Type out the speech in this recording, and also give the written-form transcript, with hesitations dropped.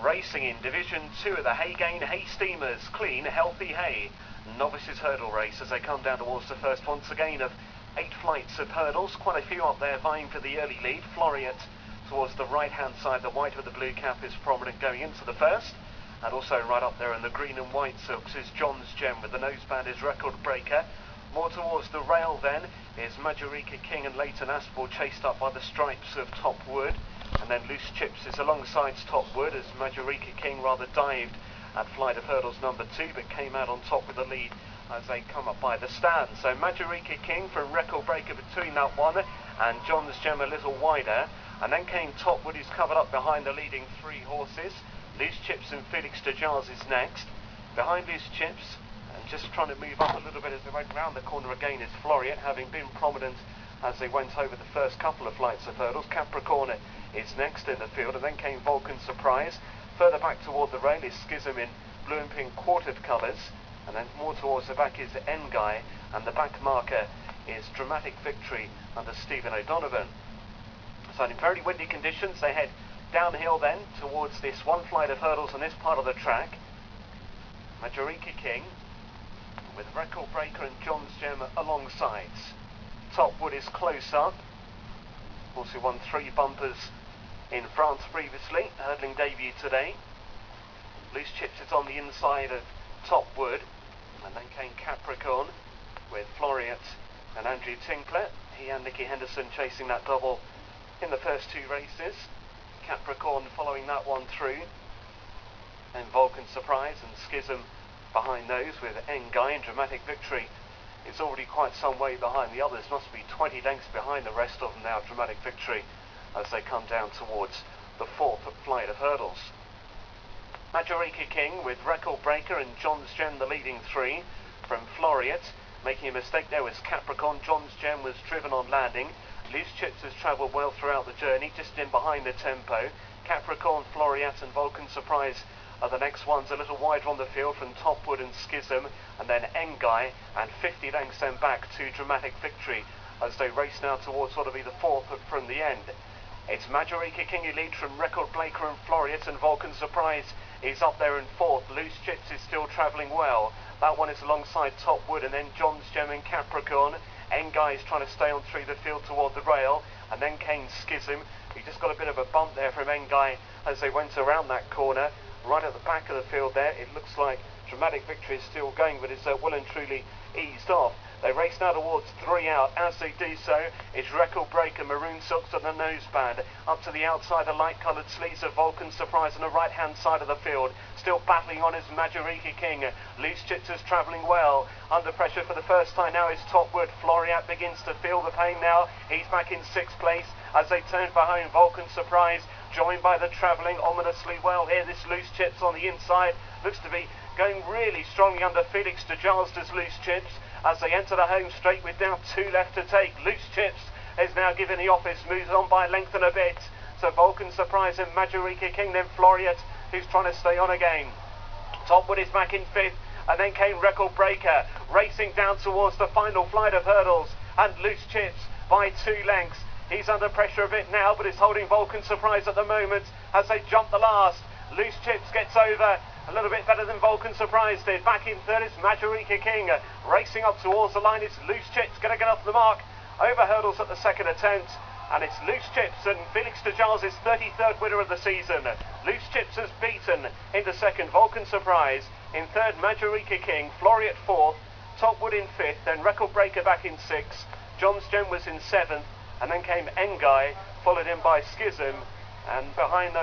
Racing in Division 2 of the Haygain Hay Steamers, clean, healthy hay. Novices hurdle race as they come down towards the first once again of 8 flights of hurdles. Quite a few up there vying for the early lead. Floriat towards the right hand side, the white with the blue cap is prominent going into the first. And also right up there in the green and white silks is John's Gem with the noseband is Record Breaker. More towards the rail then is Majorika King and Leighton Aspel, chased up by the stripes of Top Wood. And then Loose Chips is alongside Top Wood as Majorika King rather dived at flight of hurdles number 2, but came out on top with the lead as they come up by the stand. So Majorika King from Record Breaker between that one and John's Gem a little wider. And then came Top Wood, who's covered up behind the leading 3 horses. Loose Chips and Felix de Jars is next. Behind Loose Chips, and just trying to move up a little bit as they went round the corner again, is Floriat, having been prominent as they went over the first couple of flights of hurdles. Capricorn is next in the field, and then came Vulcan Surprise. Further back toward the rail is Schism in blue and pink quartered colours, and then more towards the back is N-Guy, and the back marker is Dramatic Victory under Stephen O'Donovan. So in very windy conditions, they head downhill then towards this one flight of hurdles on this part of the track. Majorika King with Record Breaker and John's Gem alongside. Top Wood is close up. Also won 3 bumpers in France previously, hurdling debut today. Loose Chips is on the inside of Top Wood, and then came Capricorn with Floriat and Andrew Tinkler. He and Nicky Henderson chasing that double in the first 2 races. Capricorn following that one through, and Vulcan Surprise and Schism behind those with N-Guy, and Dramatic Victory is already quite some way behind the others, must be 20 lengths behind the rest of them now, Dramatic Victory, as they come down towards the 4th flight of hurdles. Majorika King with Record Breaker and John's Gem the leading 3 from Floriat. Making a mistake there was Capricorn. John's Gem was driven on landing. Loose Chips has travelled well throughout the journey, just in behind the tempo. Capricorn, Floriat and Vulcan Surprise are the next ones, a little wider on the field from Top Wood and Schism, and then N-Guy, and 50 lengths then back to Dramatic Victory as they race now towards what will be the 4th from the end. It's Majorika King who leads from Record Breaker and Floriat, and Vulcan Surprise is up there in 4th. Loose Chips is still travelling well. That one is alongside Top Wood, and then John's Gem and Capricorn. N-Guy is trying to stay on through the field toward the rail, and then came Schism. He just got a bit of a bump there from N-Guy as they went around that corner. Right at the back of the field there, it looks like Dramatic Victory is still going, but it's well and truly eased off. They race now towards 3 out. As they do so, it's Record Breaker, Maroon Silks on the noseband. Up to the outside, the light-coloured sleeves of Vulcan Surprise on the right-hand side of the field. Still battling on is Majorika King. Loose Chips is travelling well. Under pressure for the first time now is Top Wood. Floriat begins to feel the pain now. He's back in 6th place as they turn for home. Vulcan Surprise joined by the travelling ominously well here. This Loose Chips on the inside looks to be going really strongly under Felix de Jars does Loose Chips as they enter the home straight with now 2 left to take. Loose Chips is now given the office, moves on by a length and a bit. So Vulcan Surprise and Majorika King, then Floriat, who's trying to stay on again. Top Wood is back in 5th, and then came Record Breaker, racing down towards the final flight of hurdles, and Loose Chips by 2 lengths. He's under pressure a bit now, but is holding Vulcan Surprise at the moment as they jump the last. Loose Chips gets over a little bit better than Vulcan Surprise did. Back in 3rd is Majorika King. Racing up towards the line, it's Loose Chips going to get off the mark over hurdles at the 2nd attempt. And it's Loose Chips, and Felix de Jars is 33rd winner of the season. Loose Chips has beaten into 2nd Vulcan Surprise. In 3rd, Majorika King. Floriat 4th. Top Wood in 5th. Then Record Breaker back in 6th. John's Gem was in 7th. And then came N-Guy, followed in by Schism. And behind those